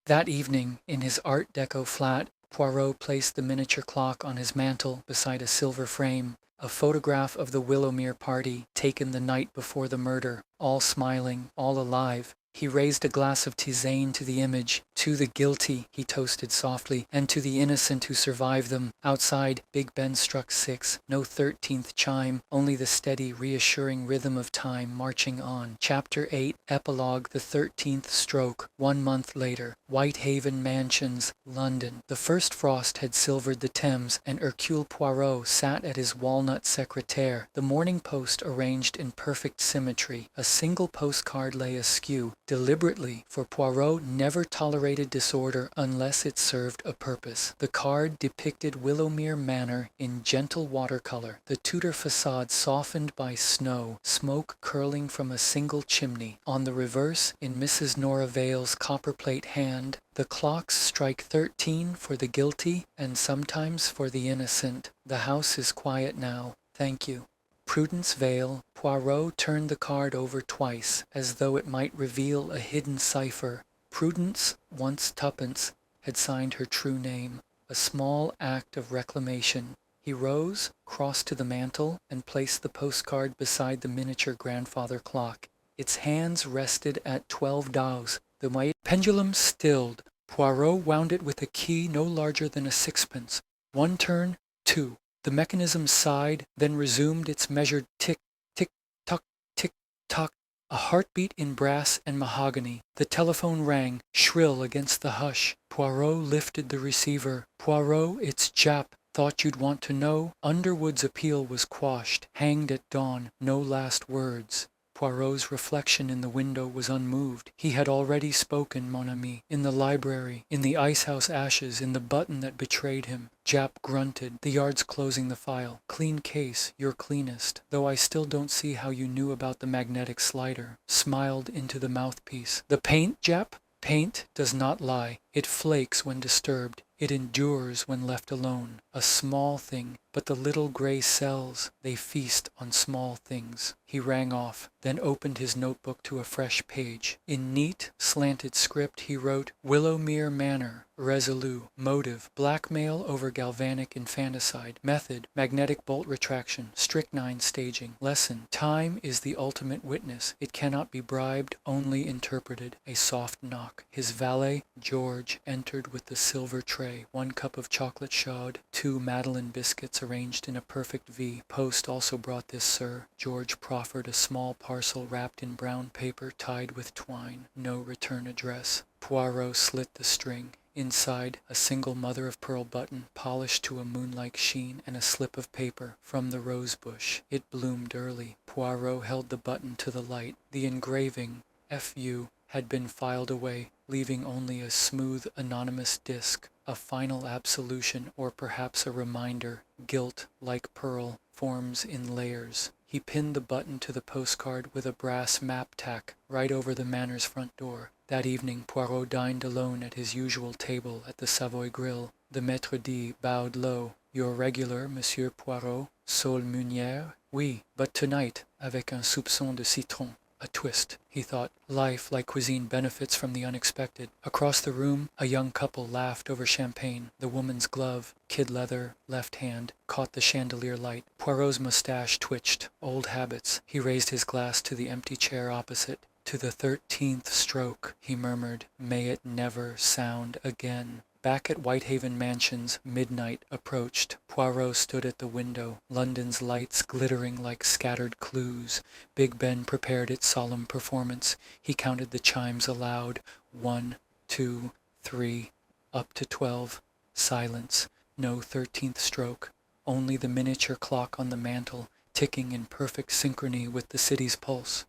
That evening, in his Art Deco flat, Poirot placed the miniature clock on his mantel beside a silver frame, a photograph of the Willowmere party taken the night before the murder, all smiling, all alive. He raised a glass of tisane to the image. "To the guilty," he toasted softly, "and to the innocent who survived them." Outside, Big Ben struck 6. No 13th chime, only the steady, reassuring rhythm of time marching on. Chapter 8, Epilogue, the 13th stroke. 1 month later. Whitehaven Mansions, London. The first frost had silvered the Thames, and Hercule Poirot sat at his walnut secretaire, the Morning Post arranged in perfect symmetry. A single postcard lay askew, deliberately, for Poirot never tolerated disorder unless it served a purpose. The card depicted Willowmere Manor in gentle watercolor, the Tudor facade softened by snow, smoke curling from a single chimney. On the reverse, in Mrs. Nora Vale's copperplate hand, the clocks strike 13 for the guilty and sometimes for the innocent. The house is quiet now. Thank you. Prudence Vale. Poirot turned the card over twice, as though it might reveal a hidden cipher. Prudence, once Tuppence, had signed her true name, a small act of reclamation. He rose, crossed to the mantel, and placed the postcard beside the miniature grandfather clock. Its hands rested at 12 daus. The white pendulum stilled. Poirot wound it with a key no larger than a sixpence. 1 turn, 2. The mechanism sighed, then resumed its measured tick, tick, tock, tick, tock, a heartbeat in brass and mahogany. The telephone rang, shrill against the hush. Poirot lifted the receiver. "Poirot, it's Jap. Thought you'd want to know?" Underwood's appeal was quashed. Hanged at dawn. No last words. Poirot's reflection in the window was unmoved. He had already spoken, mon ami. In the library, in the icehouse ashes, in the button that betrayed him. Jap grunted. "The yard's closing the file. Clean case, your cleanest. Though I still don't see how you knew about the magnetic slider." Smiled into the mouthpiece. "The paint, Jap? Paint does not lie. It flakes when disturbed. It endures when left alone. A small thing, but the little grey cells, they feast on small things." He rang off, then opened his notebook to a fresh page. In neat, slanted script he wrote, "Willowmere Manor, Resolute. Motive, blackmail over galvanic infanticide. Method, magnetic bolt retraction. Strychnine staging. Lesson, time is the ultimate witness. It cannot be bribed, only interpreted." A soft knock. His valet, George, entered with the silver tray. 1 cup of chocolate chaud, 2 Madeleine biscuits arranged in a perfect V. "Post also brought this, sir." George proffered a small parcel wrapped in brown paper tied with twine. No return address. Poirot slit the string. Inside, a single mother-of-pearl button, polished to a moon-like sheen, and a slip of paper from the rose bush. It bloomed early. Poirot held the button to the light. The engraving, F.U., had been filed away, leaving only a smooth, anonymous disc, a final absolution, or perhaps a reminder. Guilt, like pearl, forms in layers. He pinned the button to the postcard with a brass map tack right over the Manor's front door. That evening Poirot dined alone at his usual table at the Savoy Grill. The maître d' bowed low. "Your regular, Monsieur Poirot, Saule Meunière?" "Oui, but tonight, avec un soupçon de citron." A twist, he thought. Life, like cuisine, benefits from the unexpected. Across the room, a young couple laughed over champagne. The woman's glove, kid leather, left hand, caught the chandelier light. Poirot's mustache twitched. Old habits. He raised his glass to the empty chair opposite. "To the 13th stroke," he murmured. "May it never sound again." Back at Whitehaven Mansions, midnight approached. Poirot stood at the window, London's lights glittering like scattered clues. Big Ben prepared its solemn performance. He counted the chimes aloud. 1, 2, 3, up to 12. Silence. No 13th stroke. Only the miniature clock on the mantel, ticking in perfect synchrony with the city's pulse.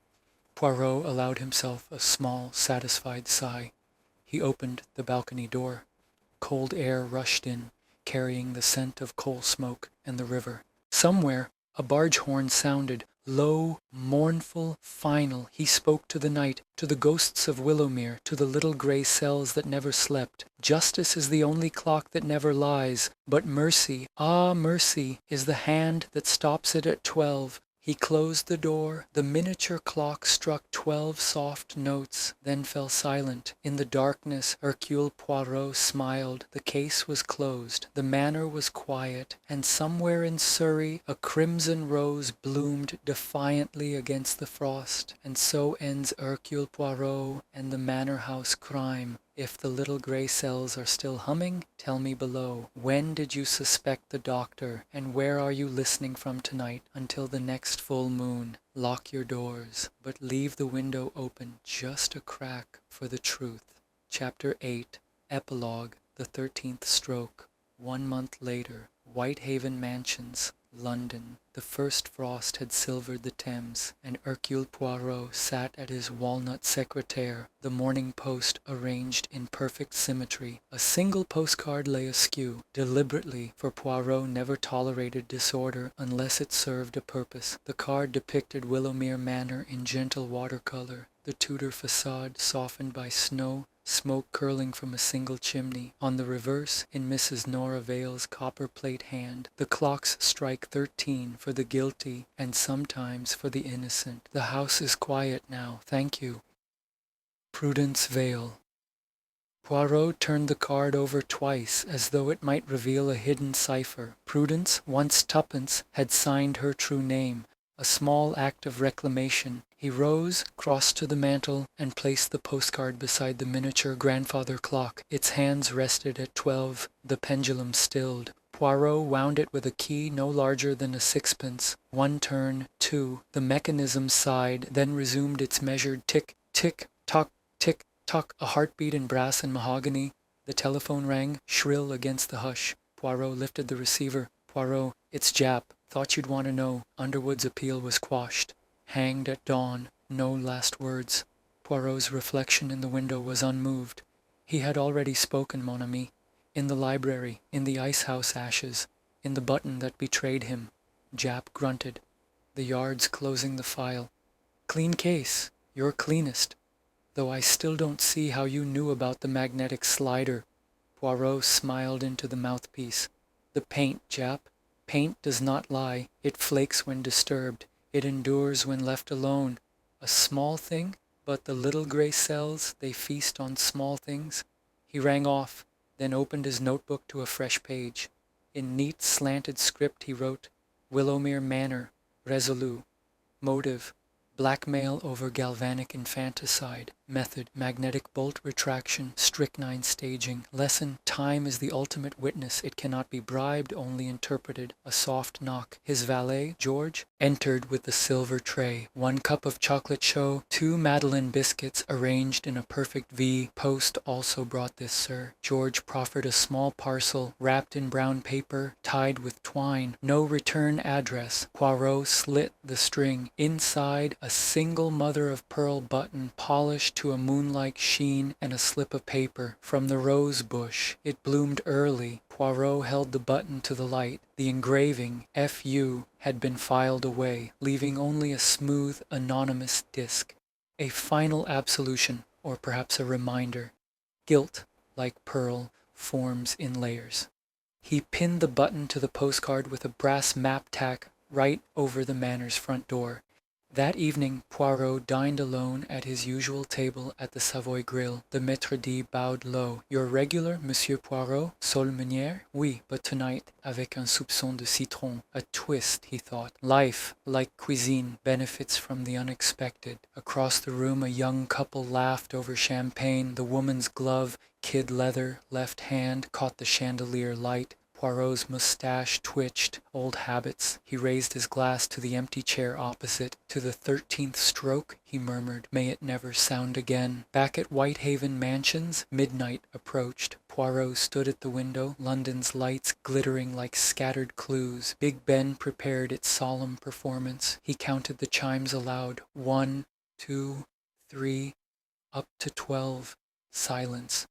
Poirot allowed himself a small, satisfied sigh. He opened the balcony door. Cold air rushed in, carrying the scent of coal smoke and the river. Somewhere a barge horn sounded, low, mournful, final. He spoke to the night, to the ghosts of Willowmere, to the little grey cells that never slept. Justice is the only clock that never lies, but mercy, ah, mercy, is the hand that stops it at 12. He closed the door. The miniature clock struck 12 soft notes, then fell silent. In the darkness, Hercule Poirot smiled. The case was closed. The manor was quiet, and somewhere in Surrey a crimson rose bloomed defiantly against the frost. And so ends Hercule Poirot and the Manor House Crime. If the little grey cells are still humming, tell me below. When did you suspect the doctor, and where are you listening from tonight until the next full moon? Lock your doors, but leave the window open just a crack for the truth. Chapter 8, Epilogue, the 13th Stroke. 1 month later, Whitehaven Mansions, London. The first frost had silvered the Thames, and Hercule Poirot sat at his walnut secretaire, the Morning Post arranged in perfect symmetry. A single postcard lay askew, deliberately, for Poirot never tolerated disorder unless it served a purpose. The card depicted Willowmere Manor in gentle watercolor, the Tudor facade softened by snow, smoke curling from a single chimney. On the reverse, in Mrs. Nora Vale's copper-plate hand, the clocks strike 13 for the guilty and sometimes for the innocent. The house is quiet now, thank you. Prudence Vale. Poirot turned the card over twice, as though it might reveal a hidden cipher. Prudence, once tuppence, had signed her true name, a small act of reclamation. He rose, crossed to the mantel, and placed the postcard beside the miniature grandfather clock. Its hands rested at 12. The pendulum stilled. Poirot wound it with a key no larger than a sixpence. 1 turn, 2. The mechanism sighed, then resumed its measured tick, tick, tock, tick, tock. A heartbeat in brass and mahogany. The telephone rang, shrill against the hush. Poirot lifted the receiver. Poirot, it's Jap. Thought you'd want to know. Underwood's appeal was quashed. Hanged at dawn. No last words. Poirot's reflection in the window was unmoved. He had already spoken, mon ami. In the library, in the ice-house ashes, in the button that betrayed him. Jap grunted. The yards closing the file. Clean case. Your cleanest. Though I still don't see how you knew about the magnetic slider. Poirot smiled into the mouthpiece. The paint, Jap. Paint does not lie. It flakes when disturbed. It endures when left alone. A small thing, but the little grey cells, they feast on small things. He rang off, then opened his notebook to a fresh page. In neat, slanted script he wrote, Willowmere Manor, Resolute. Motive, blackmail over galvanic infanticide. Method, magnetic bolt retraction, strychnine staging. Lesson, time is the ultimate witness. It cannot be bribed, only interpreted. A soft knock. His valet, George, entered with the silver tray. 1 cup of chocolate chaud, 2 Madeleine biscuits arranged in a perfect V. Post also brought this, sir. George proffered a small parcel, wrapped in brown paper, tied with twine. No return address. Poirot slit the string. Inside, a single mother-of-pearl button, polished to a moon-like sheen, and a slip of paper. From the rose bush. It bloomed early. Poirot held the button to the light. The engraving, F.U., had been filed away, leaving only a smooth, anonymous disc. A final absolution, or perhaps a reminder. Guilt, like pearl, forms in layers. He pinned the button to the postcard with a brass map tack right over the manor's front door. That evening, Poirot dined alone at his usual table at the Savoy Grill. The maître d' bowed low. Your regular, Monsieur Poirot? Sole meunière? Oui, but tonight, avec un soupçon de citron. A twist, he thought. Life, like cuisine, benefits from the unexpected. Across the room, a young couple laughed over champagne. The woman's glove, kid leather, left hand, caught the chandelier light. Poirot's moustache twitched. Old habits. He raised his glass to the empty chair opposite. To the 13th stroke, he murmured. May it never sound again. Back at Whitehaven Mansions, midnight approached. Poirot stood at the window, London's lights glittering like scattered clues. Big Ben prepared its solemn performance. He counted the chimes aloud. 1, 2, 3, up to 12. Silence.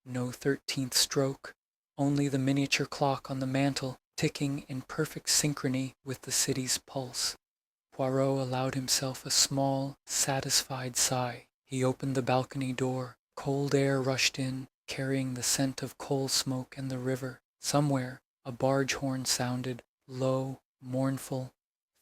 No 13th stroke. Only the miniature clock on the mantel ticking in perfect synchrony with the city's pulse. Poirot allowed himself a small, satisfied sigh. He opened the balcony door. Cold air rushed in, carrying the scent of coal smoke and the river. Somewhere, a barge horn sounded, low, mournful,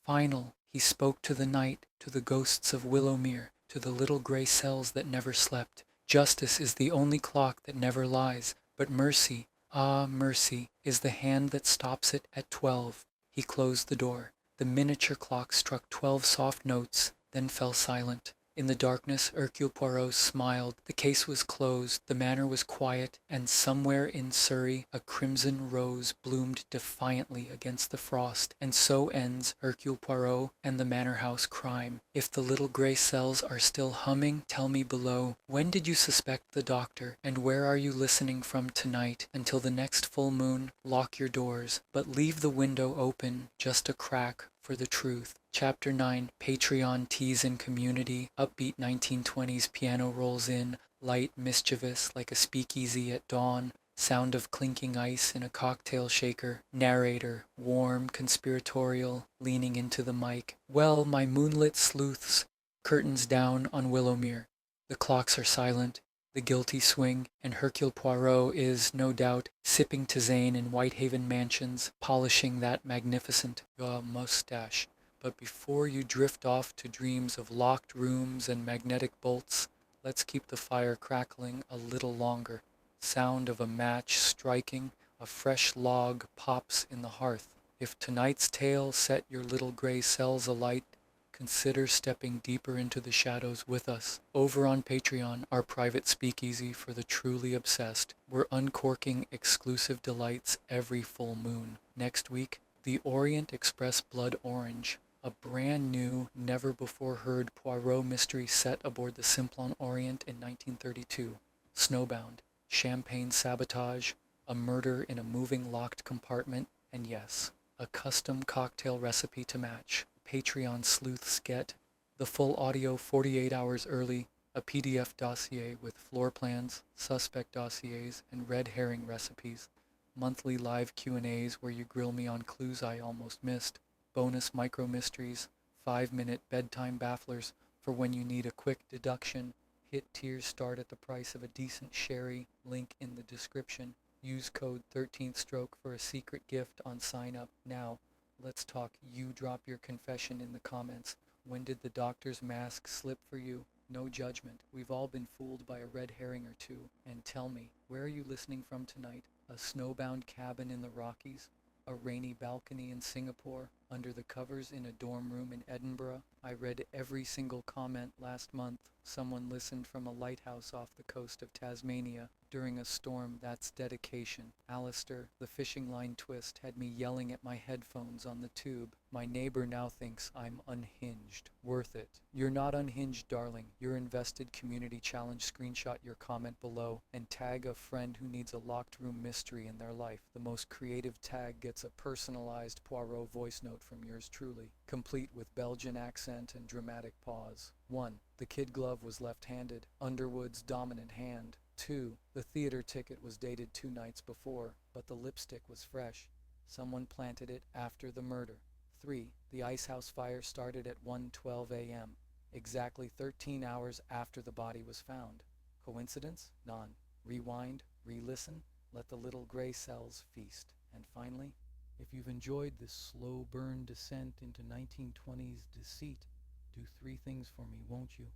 final. He spoke to the night, to the ghosts of Willowmere, to the little grey cells that never slept. Justice is the only clock that never lies, but mercy, ah, mercy, is the hand that stops it at 12. He closed the door. The miniature clock struck 12 soft notes, then fell silent. In the darkness, Hercule Poirot smiled. The case was closed, the manor was quiet, and somewhere in Surrey a crimson rose bloomed defiantly against the frost. And so ends Hercule Poirot and the Manor House Crime. If the little grey cells are still humming, tell me below. When did you suspect the doctor, and where are you listening from tonight? Until the next full moon, lock your doors, but leave the window open, just a crack, for the truth. Chapter 9, Patreon Teas and Community. Upbeat 1920s piano rolls in, light, mischievous, like a speakeasy at dawn. Sound of clinking ice in a cocktail shaker. Narrator, warm, conspiratorial, leaning into the mic. Well, my moonlit sleuths. Curtains down on Willowmere. The clocks are silent. The guilty swing, and Hercule Poirot is, no doubt, sipping tisane in Whitehaven mansions, polishing that magnificent moustache. But before you drift off to dreams of locked rooms and magnetic bolts, let's keep the fire crackling a little longer. Sound of a match striking, a fresh log pops in the hearth. If tonight's tale set your little grey cells alight, consider stepping deeper into the shadows with us. Over on Patreon, our private speakeasy for the truly obsessed. We're uncorking exclusive delights every full moon. Next week, the Orient Express Blood Orange, a brand new, never-before-heard Poirot mystery set aboard the Simplon Orient in 1932. Snowbound, champagne sabotage, a murder in a moving locked compartment, and yes, a custom cocktail recipe to match. Patreon sleuths get the full audio 48 hours early, a PDF dossier with floor plans, suspect dossiers, and red herring recipes, monthly live Q&As where you grill me on clues I almost missed, bonus micro mysteries, 5-minute bedtime bafflers for when you need a quick deduction. Hit tiers start at the price of a decent sherry, link in the description. Use code 13th stroke for a secret gift on sign up. Now, let's talk. You drop your confession in the comments. When did the doctor's mask slip for you? No judgment. We've all been fooled by a red herring or two. And tell me, where are you listening from tonight? A snowbound cabin in the Rockies? A rainy balcony in Singapore? Under the covers in a dorm room in Edinburgh? I read every single comment last month. Someone listened from a lighthouse off the coast of Tasmania during a storm. That's dedication. Alistair, the fishing line twist, had me yelling at my headphones on the tube. My neighbor now thinks I'm unhinged. Worth it. You're not unhinged, darling. You're invested. Community challenge. Screenshot your comment below and tag a friend who needs a locked room mystery in their life. The most creative tag gets a personalized Poirot voice note from yours truly, complete with Belgian accent and dramatic pause. 1. The kid glove was left-handed, Underwood's dominant hand. 2. The theater ticket was dated 2 nights before, but the lipstick was fresh. Someone planted it after the murder. 3. The ice house fire started at 1:12 a.m., exactly 13 hours after the body was found. Coincidence? None. Rewind, re-listen, let the little gray cells feast. And finally, if you've enjoyed this slow burn descent into 1920s deceit, do 3 things for me, won't you?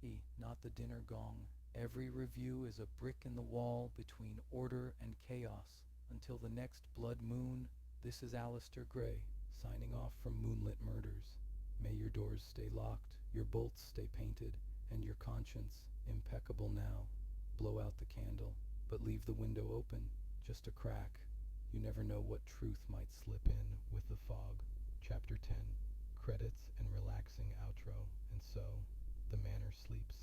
E. Not the dinner gong. Every review is a brick in the wall between order and chaos. Until the next blood moon, this is Alistair Gray, signing off from Moonlit Murders. May your doors stay locked, your bolts stay painted, and your conscience impeccable now. Blow out the candle, but leave the window open, just a crack. You never know what truth might slip in with the fog. Chapter 10. Credits and relaxing outro. And so, the manor sleeps.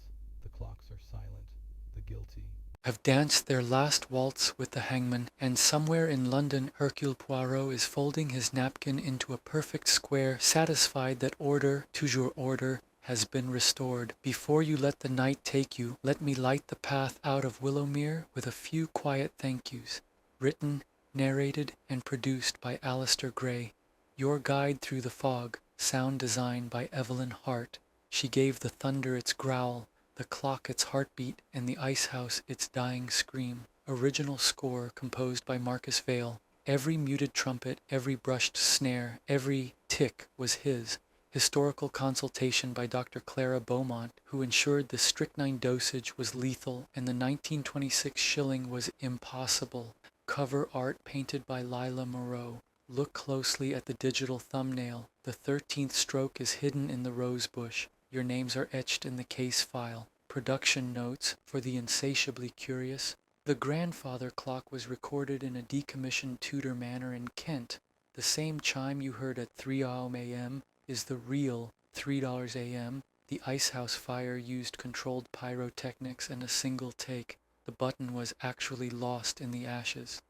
The clocks are silent. The guilty have danced their last waltz with the hangman, and somewhere in London Hercule Poirot is folding his napkin into a perfect square, satisfied that order, toujours order, has been restored. Before you let the night take you, let me light the path out of Willowmere with a few quiet thank yous. Written, narrated, and produced by Alistair Gray. Your guide through the fog. Sound design by Evelyn Hart. She gave the thunder its growl, the clock its heartbeat, and the ice house its dying scream. Original score composed by Marcus Vale. Every muted trumpet, every brushed snare, every tick was his. Historical consultation by Dr. Clara Beaumont, who ensured the strychnine dosage was lethal and the 1926 shilling was impossible. Cover art painted by Lila Moreau. Look closely at the digital thumbnail. The 13th stroke is hidden in the rose bush. Your names are etched in the case file. Production notes for the insatiably curious. The grandfather clock was recorded in a decommissioned Tudor manor in Kent. The same chime you heard at 3 a.m. is the real $3 a.m. The icehouse fire used controlled pyrotechnics and a single take. The button was actually lost in the ashes.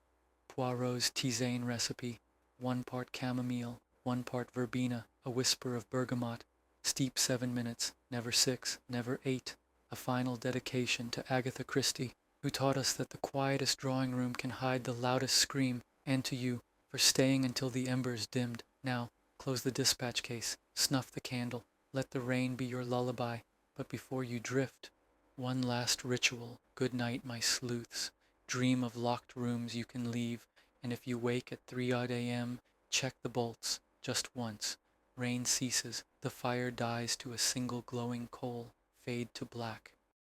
Poirot's tisane recipe. 1 part chamomile, 1 part verbena, a whisper of bergamot. Steep 7 minutes, never 6, never 8. A final dedication to Agatha Christie, who taught us that the quietest drawing room can hide the loudest scream, and to you for staying until the embers dimmed. Now, close the dispatch case, snuff the candle, let the rain be your lullaby, but before you drift, one last ritual. Good night, my sleuths. Dream of locked rooms you can leave, and if you wake at 3 a.m., check the bolts, just once. Rain ceases, the fire dies to a single glowing coal, fade to black.